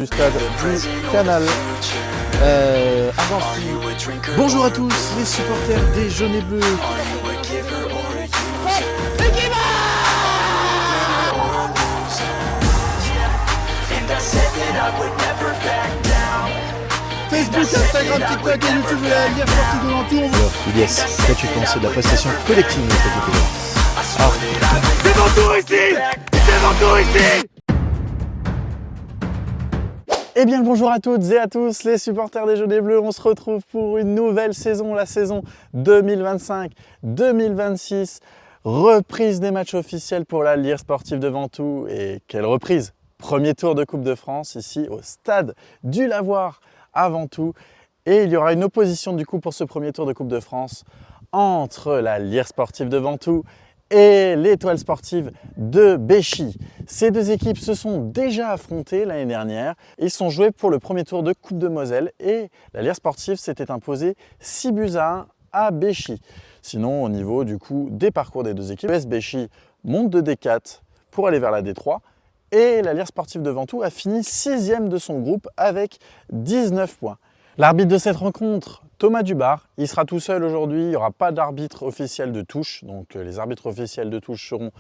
du stade du Canal Argentine. Bonjour à tous les supporters des jaunes et bleus. Facebook, Instagram, TikTok et YouTube de la Ligue Sportive de Ventoux. Alors, Ilias, qu'as-tu pensé de la prestation collective de cette équipe? C'est Ventoux ici! C'est Ventoux ici! Eh bien, bonjour à toutes et à tous les supporters des jaunes et bleus. On se retrouve pour une nouvelle saison, la saison 2025-2026. Reprise des matchs officiels pour la Ligue Sportive de Ventoux. Et quelle reprise! Premier tour de Coupe de France ici au stade du Lavoir à Ventoux. Et il y aura une opposition du coup pour ce premier tour de Coupe de France entre la Lierre Sportive de Ventoux et l'Étoile Sportive de Béchy. Ces deux équipes se sont déjà affrontées l'année dernière. Ils sont joués pour le premier tour de Coupe de Moselle et la Lierre Sportive s'était imposée 6-1 à Béchy. Sinon, au niveau du coup des parcours des deux équipes, l'ES Béchy monte de D4 pour aller vers la D3. Et la Lierre Sportive de Ventoux a fini 6e de son groupe avec 19 points. L'arbitre de cette rencontre, Thomas Dubar, il sera tout seul aujourd'hui, il n'y aura pas d'arbitre officiel de touche. Donc les arbitres officiels de touche seront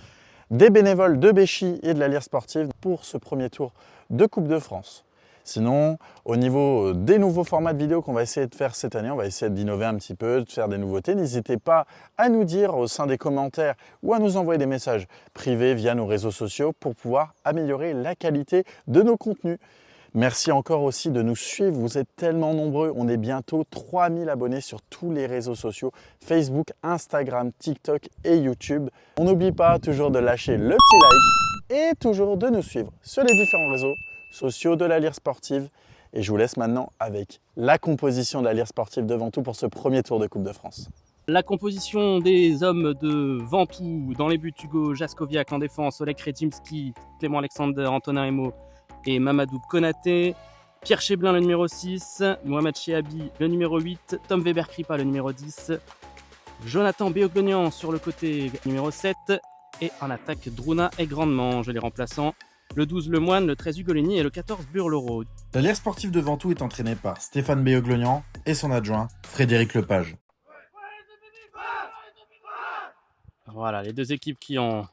des bénévoles de Béchy et de la Lierre Sportive pour ce premier tour de Coupe de France. Sinon, au niveau des nouveaux formats de vidéos qu'on va essayer de faire cette année, on va essayer d'innover un petit peu, de faire des nouveautés. N'hésitez pas à nous dire au sein des commentaires ou à nous envoyer des messages privés via nos réseaux sociaux pour pouvoir améliorer la qualité de nos contenus. Merci encore aussi de nous suivre, vous êtes tellement nombreux. On est bientôt 3000 abonnés sur tous les réseaux sociaux, Facebook, Instagram, TikTok et YouTube. On n'oublie pas toujours de lâcher le petit like et toujours de nous suivre sur les différents réseaux sociaux de la Lierre Sportive. Et je vous laisse maintenant avec la composition de la Lierre Sportive de Ventoux pour ce premier tour de Coupe de France. La composition des hommes de Ventoux dans les buts: Hugo Jaskowiak en défense, Oleg Redimski, Clément Alexander, Antonin Emo et Mamadou Konaté. Pierre Cheblin le numéro 6, Mohamed Chehabi le numéro 8, Tom Weber-Kripa le numéro 10, Jonathan Béoglonian sur le côté numéro 7 et en attaque Druna et Grandmange les remplaçants. Le 12 Lemoine, le 13 Ugolini et le 14 Burlero. La Lierre Sportive de Ventoux est entraînée par Stéphane Béoglonian et son adjoint Frédéric Lepage. Voilà, les deux équipes qui ont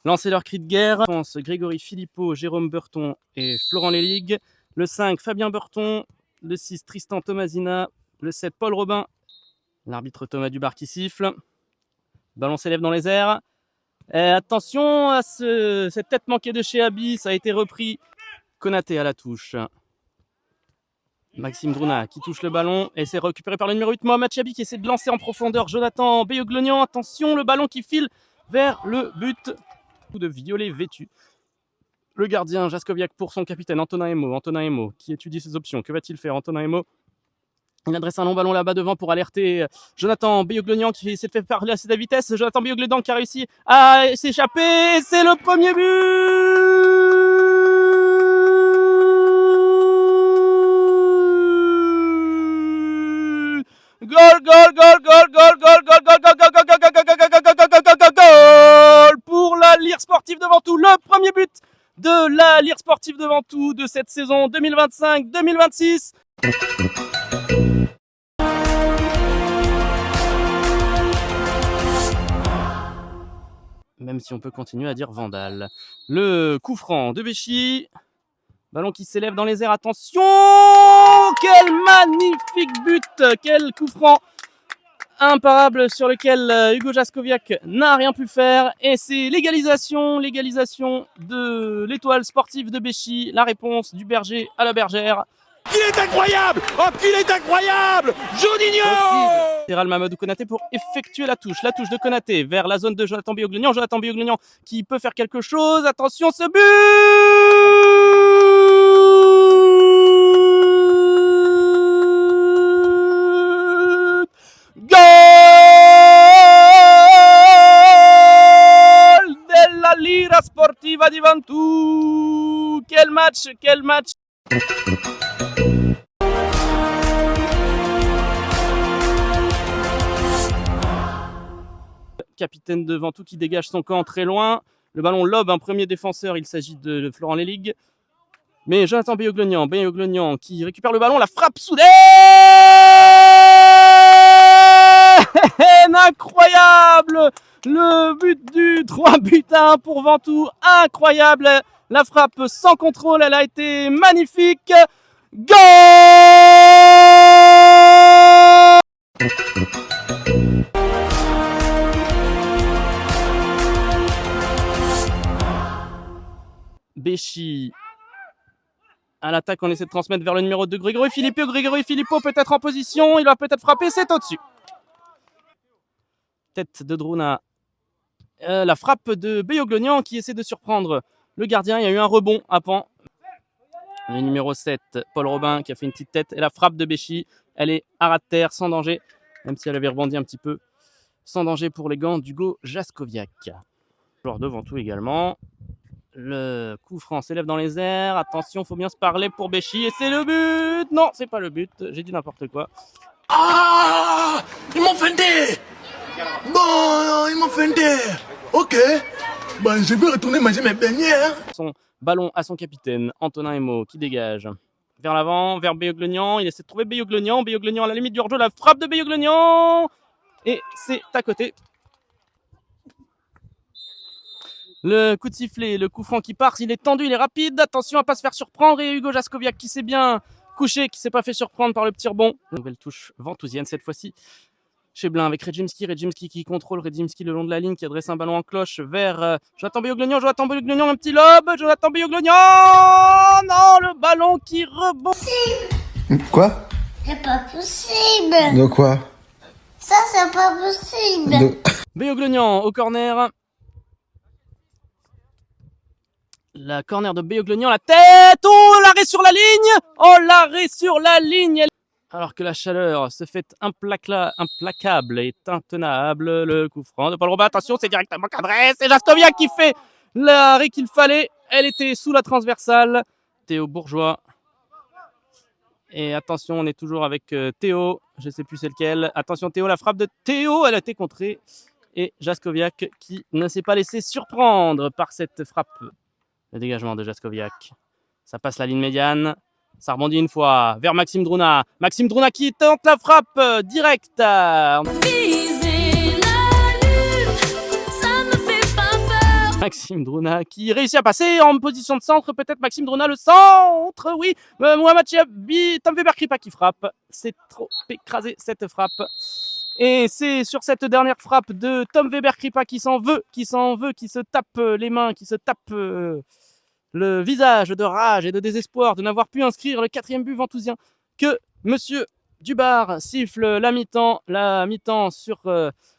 lancé leur cri de guerre. Je pense Grégory Philippot, Jérôme Burton et Florent Léligue. Le 5 Fabien Burton, le 6 Tristan Thomasina, le 7 Paul Robin. L'arbitre Thomas Dubar qui siffle. Le ballon s'élève dans les airs. Attention à cette tête manquée de Chehabi, ça a été repris. Konaté à la touche. Maxime Druna qui touche le ballon et c'est récupéré par le numéro 8 Mohamed Chehabi qui essaie de lancer en profondeur. Jonathan Béoglonian, attention, le ballon qui file vers le but. Coup de violet vêtu. Le gardien Jaskowiak pour son capitaine Antonin Emo. Antonin Emo qui étudie ses options. Que va-t-il faire Antonin Emo? Il adresse un long ballon là-bas devant pour alerter Jonathan Béoglonian qui essaie de faire parler à sa vitesse. Jonathan Béoglonian qui a réussi à s'échapper. C'est le premier but! Goal, goal, goal, goal, goal, goal, goal, goal, goal, goal, goal, goal, goal pour la Lierre Sportive de Ventoux. Le premier but de la Lierre Sportive de Ventoux de cette saison 2025-2026. Même si on peut continuer à dire Vandal. Le coup franc de Béchy. Ballon qui s'élève dans les airs. Attention! Quel magnifique but! Quel coup franc imparable sur lequel Hugo Jaskowiak n'a rien pu faire. Et c'est l'égalisation de l'Étoile Sportive de Béchy. La réponse du berger à la bergère. Il est incroyable! Oh, qu'il est incroyable! Juninho! Latéral Mamadou Konaté pour effectuer la touche de Konaté vers la zone de Jonathan Béoglonian. Jonathan Béoglonian qui peut faire quelque chose. Attention, ce but! Goal della Lierre Sportiva di Ventoux! Quel match! Capitaine de Ventoux qui dégage son camp très loin. Le ballon lobe un premier défenseur, il s'agit de Florent Léligue. Mais Jonathan Beyoglognan qui récupère le ballon, la frappe soudaine incroyable. Le but du 3-1 pour Ventoux, incroyable. La frappe sans contrôle, elle a été magnifique. Goal! Béchy à l'attaque, on essaie de transmettre vers le numéro 2, Grégory Philippot. Grégory Philippot peut-être en position, il va peut-être frapper, c'est au-dessus. Tête de Druna. La frappe de Beyoglognan qui essaie de surprendre le gardien. Il y a eu un rebond à Pan. Le numéro 7, Paul Robin qui a fait une petite tête. Et la frappe de Béchy, elle est à ras de terre, sans danger. Même si elle avait rebondi un petit peu. Sans danger pour les gants d'Hugo Jaskowiak. Joueur de Ventoux également. Le coup franc s'élève dans les airs. Attention, faut bien se parler pour Béchy. Et c'est le but! Non, c'est pas le but. J'ai dit n'importe quoi. Ah, ils m'ont feinté. Bon, ils m'ont feinté. Ok. Ben, je vais retourner manger mes beignets. Hein. Son ballon à son capitaine, Antonin Emo, qui dégage. Vers l'avant, vers Beyoglognan. Il essaie de trouver Beyoglognan. Beyoglognan à la limite du hors-jeu. La frappe de Beyoglognan. Et c'est à côté. Le coup de sifflet, le coup franc qui part, il est tendu, il est rapide, attention à pas se faire surprendre, et Hugo Jaskowiak qui s'est bien couché, qui s'est pas fait surprendre par le petit rebond. Nouvelle touche ventousienne cette fois-ci, chez Blin avec Redzimski qui contrôle Redzimski le long de la ligne, qui adresse un ballon en cloche vers Jonathan Beyoglognan, un petit lob, Jonathan Beyoglognan, non, le ballon qui rebondit. Quoi? C'est pas possible. De quoi? Ça, c'est pas possible. Beyoglognan au corner. La corner de Beyoglognan, la tête, oh l'arrêt sur la ligne, oh l'arrêt sur la ligne. Alors que la chaleur se fait implacable et intenable, le coup franc de Paul Robin, attention c'est directement cadré, c'est Jaskowiak qui fait l'arrêt qu'il fallait, elle était sous la transversale, Théo Bourgeois. Et attention, on est toujours avec Théo, je sais plus c'est lequel, attention Théo, la frappe de Théo, elle a été contrée. Et Jaskowiak qui ne s'est pas laissé surprendre par cette frappe. Le dégagement de Jaskowiak. Ça passe la ligne médiane. Ça rebondit une fois vers Maxime Druna. Maxime Druna qui tente la frappe directe. Maxime Druna qui réussit à passer en position de centre. Peut-être Maxime Druna le centre. Oui. Mohamed Chiabi, Tom Weber-Kripa qui frappe. C'est trop écrasé cette frappe. Et c'est sur cette dernière frappe de Tom Weber-Kripa qui s'en veut, qui se tape les mains, qui se tape le visage de rage et de désespoir de n'avoir pu inscrire le 4e but ventousien, que Monsieur Dubar siffle la mi-temps sur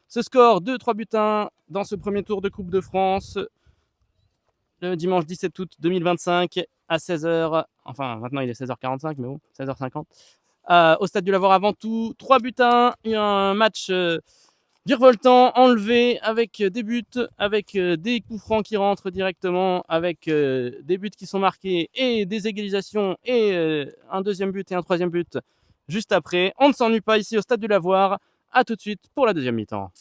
ce score de 3-1 dans ce premier tour de Coupe de France, le dimanche 17 août 2025 à 16h, enfin maintenant il est 16h45, mais bon, 16h50. Au stade du Lavoir à Ventoux, 3-1, un match virevoltant, enlevé, avec des buts, avec des coups francs qui rentrent directement, avec des buts qui sont marqués et des égalisations et un deuxième but et un troisième but juste après. On ne s'ennuie pas ici au stade du Lavoir. À tout de suite pour la deuxième mi-temps.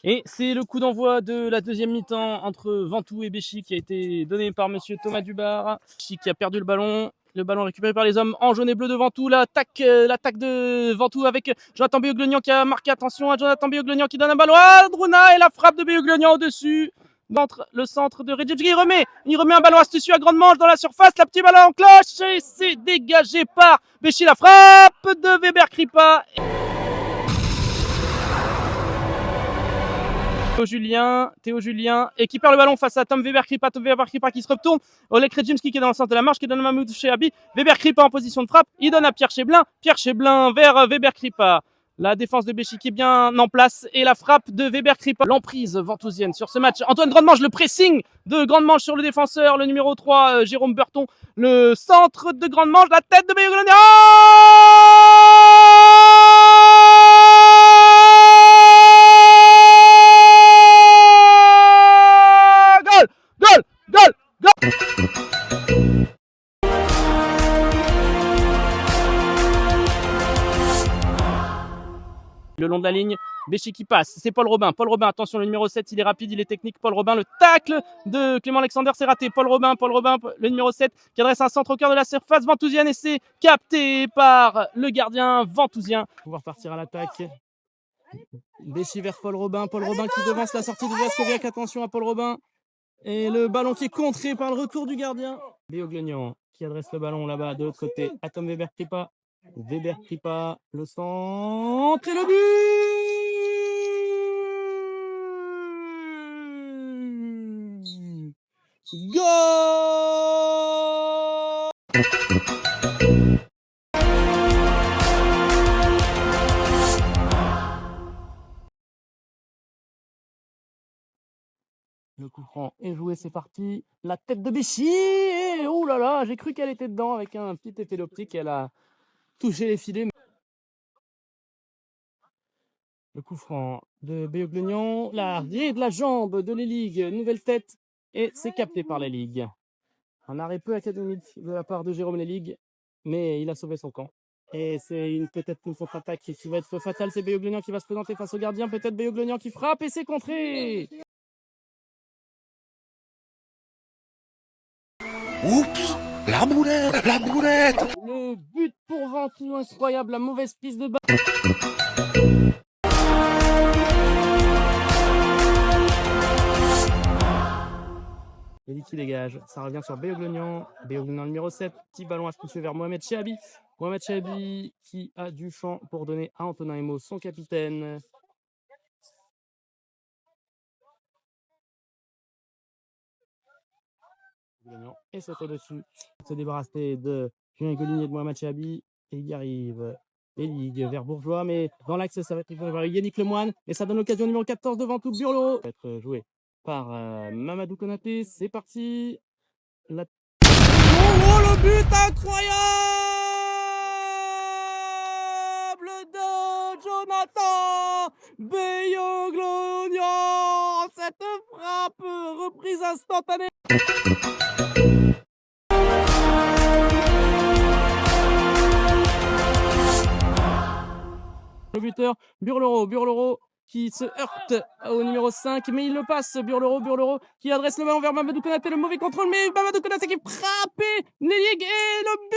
Et c'est le coup d'envoi de la deuxième mi-temps entre Ventoux et Béchy qui a été donné par Monsieur Thomas Dubar. Béchy qui a perdu le ballon. Le ballon récupéré par les hommes en jaune et bleu de Ventoux. L'attaque de Ventoux avec Jonathan Beyoglognan qui a marqué. Attention à Jonathan Beyoglognan qui donne un ballon à Druna et la frappe de Beyoglognan au-dessus. Entre le centre de Redzimski, il remet un ballon astucieux à grande manche dans la surface. La petite ballon en cloche et c'est dégagé par Béchy. La frappe de Weber-Kripa. Théo Julien et qui perd le ballon face à Tom Weber-Kripa. Tom Weber-Kripa qui se retourne. Oleg Redzimski qui est dans le sens de la marche, qui donne à Mahmoud Chehabi. Weber-Kripa en position de frappe. Il donne à Pierre Cheblin. Pierre Cheblin vers Weber-Kripa. La défense de Béchy qui est bien en place et la frappe de Weber-Kripa. L'emprise ventousienne sur ce match. Antoine Grandemange, le pressing de Grandemange sur le défenseur. Le numéro 3, Jérôme Burton. Le centre de Grandemange. La tête de Beyoglognan. Le long de la ligne, Béchy qui passe. C'est Paul Robin. Paul Robin, attention, le numéro 7, il est rapide, il est technique. Paul Robin, le tacle de Clément Alexander, c'est raté. Paul Robin, le numéro 7, qui adresse un centre au cœur de la surface ventousienne et c'est capté par le gardien ventousien. Pouvoir partir à l'attaque. Béchy vers Paul Robin qui devance la sortie de Vaskoviak. Attention à Paul Robin. Et le ballon qui est contré par le retour du gardien. Beoglagnan qui adresse le ballon là-bas de l'autre côté à Tom Weber-Kripa. Weber-Kripa, le centre et le but. Goal. Le coup franc est joué, c'est parti. La tête de Béchy. Et oh là là, j'ai cru qu'elle était dedans avec un petit effet d'optique. Elle a touché les filets. Le coup franc de Beoglagnan. L'arrêt de la jambe de l'E-League. Nouvelle tête. Et c'est capté par la Ligue. Un arrêt peu académique de la part de Jérôme Leligue. Mais il a sauvé son camp. Et c'est peut-être une contre-attaque qui va être fatale. C'est Beoglagnan qui va se présenter face au gardien. Peut-être Beoglagnan qui frappe et c'est contré. Oups, la boulette, la boulette. Le but pour Ventoux, incroyable, la mauvaise prise de balle. Eli qui dégage, ça revient sur Beoglagnan. Beoglagnan numéro 7, petit ballon à pousser vers Mohamed Chabi. Mohamed Chabi qui a du champ pour donner à Antonin Emo, son capitaine. Et c'est au-dessus. Se débarrasser de Julien Golinier de Mohamed Chabi. Et il y arrive. Les ligues vers Bourgeois, mais dans l'axe, ça va être Yannick Lemoine. Et ça donne l'occasion numéro 14 de Ventoux, Burlot. Ça va être joué par Mamadou Konaté. C'est parti. Oh, le but incroyable de Jonathan Beoglagnan. Cette frappe reprise instantanée. Le buteur, Burlero qui se heurte au numéro 5, mais il le passe, Burlero qui adresse le ballon vers Mamadou Konaté, le mauvais contrôle, mais Mamadou Konaté qui frappe Leligue et le but.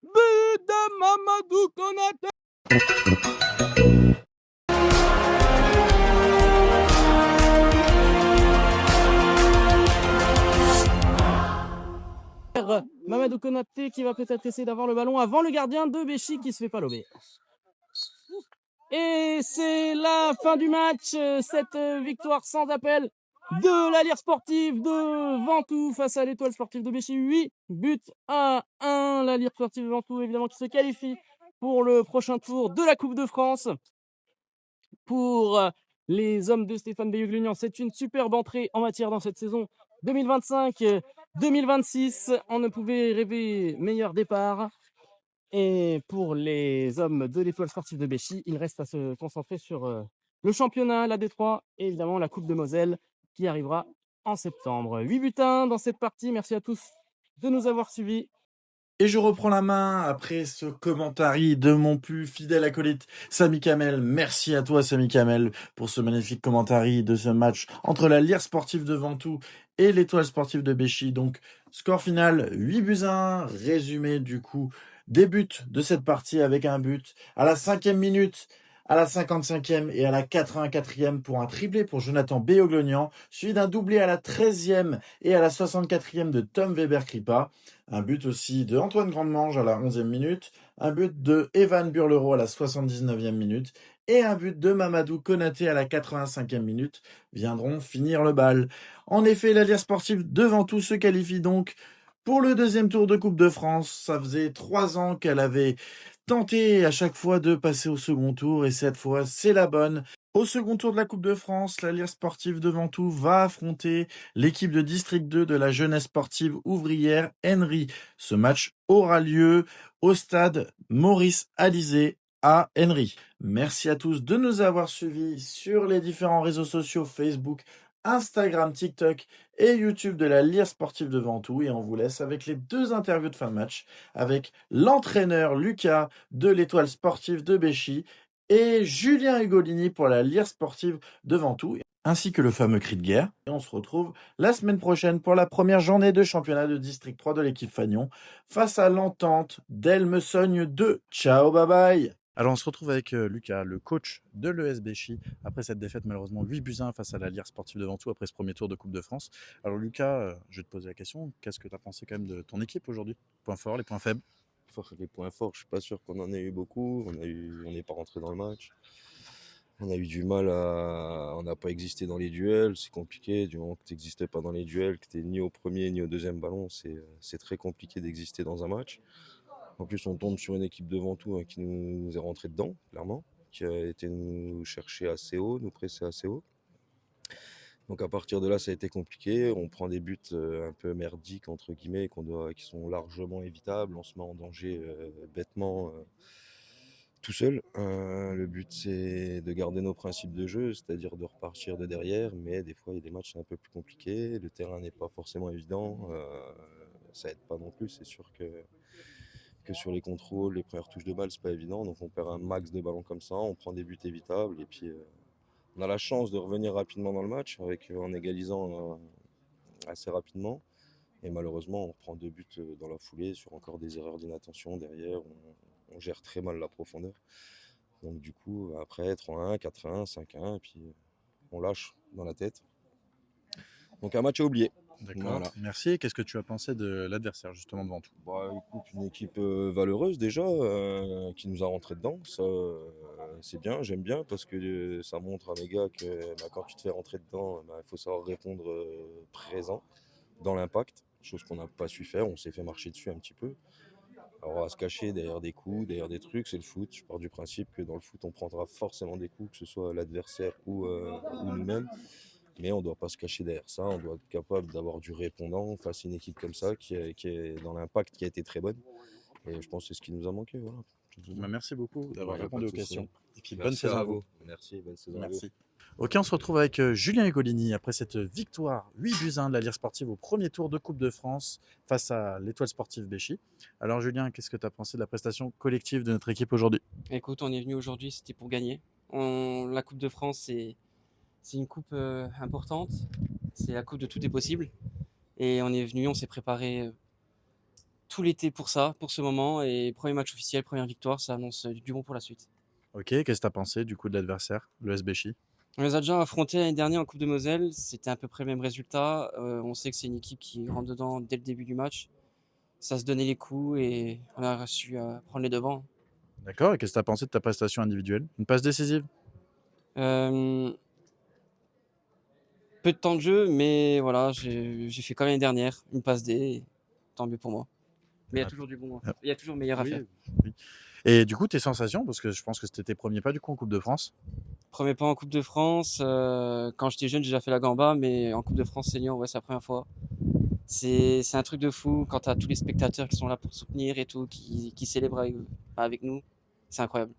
But de Mamadou Konaté. Mamadou Konaté qui va peut-être essayer d'avoir le ballon avant le gardien de Béchy qui se fait pas lober. Et c'est la fin du match, cette victoire sans appel de la Lire sportive de Ventoux face à l'Étoile sportive de Béchy. 8 buts à 1. La Lire sportive de Ventoux évidemment qui se qualifie pour le prochain tour de la Coupe de France. Pour les hommes de Stéphane Beoglagnan, c'est une superbe entrée en matière dans cette saison 2025-2026. On ne pouvait rêver meilleur départ. Et pour les hommes de l'Étoile sportive de Béchy, il reste à se concentrer sur le championnat, la D3 et évidemment la Coupe de Moselle qui arrivera en septembre. 8 buts à 1 dans cette partie. Merci à tous de nous avoir suivis. Et je reprends la main après ce commentary de mon plus fidèle acolyte, Samy Kamel. Merci à toi, Samy Kamel, pour ce magnifique commentary de ce match entre la Lire sportive de Ventoux et l'Étoile sportive de Béchy. Donc, score final, 8 buts à 1. Résumé du coup des buts de cette partie avec un but à la 5e minute, à la 55e et à la 84e pour un triplé pour Jonathan Beoglagnan, suivi d'un doublé à la 13e et à la 64e de Tom Weber-Kripa. Un but aussi de Antoine Grandemange à la 11e minute, un but de Evan Burlero à la 79e minute et un but de Mamadou Konaté à la 85e minute viendront finir le bal. En effet, la Lire sportive de Ventoux se qualifie donc pour le deuxième tour de Coupe de France. Ça faisait 3 ans qu'elle avait tenté à chaque fois de passer au second tour et cette fois c'est la bonne. Au second tour de la Coupe de France, la Lire sportive de Ventoux va affronter l'équipe de District 2 de la jeunesse sportive ouvrière Henry. Ce match aura lieu au stade Maurice Alizé à Henry. Merci à tous de nous avoir suivis sur les différents réseaux sociaux Facebook, Instagram, TikTok et YouTube de la Lire Sportive de Ventoux. Et on vous laisse avec les 2 interviews de fin de match avec l'entraîneur Lucas de l'Étoile Sportive de Béchy et Julien Ugolini pour la Lire Sportive de Ventoux, ainsi que le fameux cri de guerre. Et on se retrouve la semaine prochaine pour la première journée de championnat de District 3 de l'équipe Fagnon face à l'Entente d'Elmesogne 2. Ciao, bye bye. Alors on se retrouve avec Lucas, le coach de l'ES Béchy, après cette défaite malheureusement 8-1 face à la Lire Sportive de Ventoux après ce premier tour de Coupe de France. Alors Lucas, je vais te poser la question, qu'est-ce que tu as pensé quand même de ton équipe aujourd'hui? Points forts, les points faibles? Les points forts, je suis pas sûr qu'on en ait eu beaucoup. On n'est pas rentré dans le match. On a eu du mal on n'a pas existé dans les duels. C'est compliqué. Du moment que tu n'existais pas dans les duels, que tu n'es ni au premier ni au deuxième ballon, c'est très compliqué d'exister dans un match. En plus, on tombe sur une équipe de Ventoux qui nous est rentrée dedans, clairement, qui a été nous chercher assez haut, nous presser assez haut. Donc à partir de là, ça a été compliqué. On prend des buts un peu merdiques, entre guillemets, qui sont largement évitables. On se met en danger bêtement tout seul. Le but, c'est de garder nos principes de jeu, c'est-à-dire de repartir de derrière. Mais des fois, il y a des matchs un peu plus compliqués. Le terrain n'est pas forcément évident. Ça aide pas non plus. C'est sûr que sur les contrôles, les premières touches de balle, c'est pas évident. Donc on perd un max de ballons comme ça. On prend des buts évitables. Et puis... on a la chance de revenir rapidement dans le match en égalisant assez rapidement. Et malheureusement, on prend 2 buts dans la foulée sur encore des erreurs d'inattention derrière. On gère très mal la profondeur. Donc du coup, après 3-1, 4-1, 5-1, et puis on lâche dans la tête. Donc un match à oublier. D'accord, Voilà. merci. Qu'est-ce que tu as pensé de l'adversaire justement de Ventoux? Bah, écoute, une équipe valeureuse déjà, qui nous a rentré dedans. Ça, c'est bien, j'aime bien parce que ça montre à mes gars que quand tu te fais rentrer dedans, il faut savoir répondre présent dans l'impact, chose qu'on n'a pas su faire. On s'est fait marcher dessus un petit peu. Alors, on va se cacher derrière des coups, derrière des trucs, c'est le foot. Je pars du principe que dans le foot, on prendra forcément des coups, que ce soit l'adversaire ou nous-mêmes. Mais on ne doit pas se cacher derrière ça, on doit être capable d'avoir du répondant face à une équipe comme ça qui est dans l'impact, qui a été très bonne. Et je pense que c'est ce qui nous a manqué. Voilà. Bah, merci beaucoup d'avoir Ouais, y a répondu pas aux de souci. questions. Et puis bonne Merci saison à à vous. Merci, bonne saison à vous. Merci. Ok, on se retrouve avec Julien Ugolini après cette victoire 8-1 de la Lire Sportive au premier tour de Coupe de France face à l'Étoile Sportive Béchy. Alors Julien, qu'est-ce que tu as pensé de la prestation collective de notre équipe aujourd'hui? Écoute, on est venu aujourd'hui, c'était pour gagner. La Coupe de France, c'est une coupe importante. C'est la coupe de tout est possible. Et on est venu, on s'est préparé tout l'été pour ça, pour ce moment. Et premier match officiel, première victoire, ça annonce du bon pour la suite. Ok, qu'est-ce que tu as pensé du coup de l'adversaire, le Béchy? On les a déjà affrontés l'année dernière en Coupe de Moselle. C'était à peu près le même résultat. On sait que c'est une équipe qui rentre dedans dès le début du match. Ça se donnait les coups et on a su prendre les devants. D'accord, et qu'est-ce que tu as pensé de ta prestation individuelle? Une passe décisive? Euh, Peu de temps de jeu, mais voilà, j'ai fait comme l'année dernière, une passe D, et tant mieux pour moi. Mais il y a toujours du bon, il y a toujours meilleur à faire. Oui. Et du coup, tes sensations, parce que je pense que c'était tes premiers pas du coup en Coupe de France. Premier pas en Coupe de France, quand j'étais jeune, j'ai déjà fait la gamba, mais en Coupe de France senior, ouais, c'est la première fois. C'est un truc de fou quand tu as tous les spectateurs qui sont là pour soutenir et tout, qui célèbrent avec nous. C'est incroyable.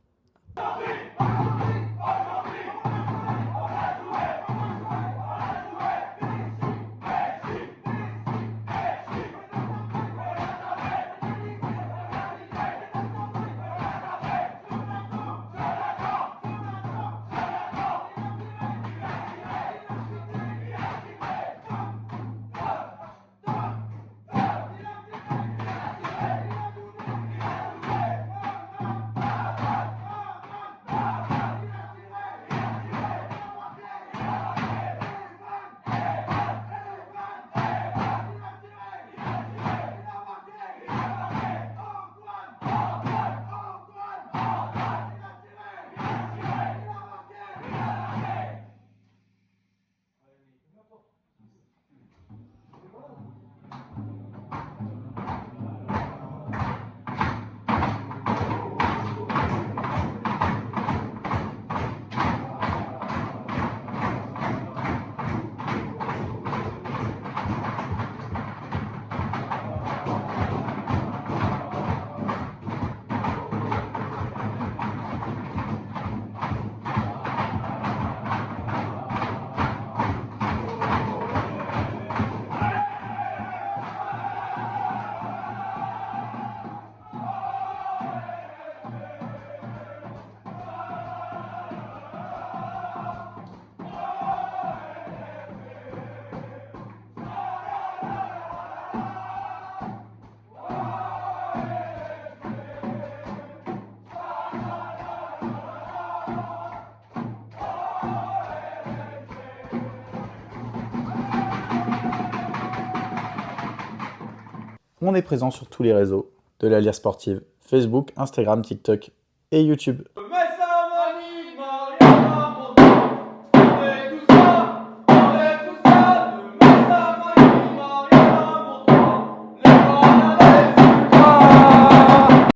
On est présent sur tous les réseaux de la Lire Sportive, Facebook, Instagram, TikTok et YouTube.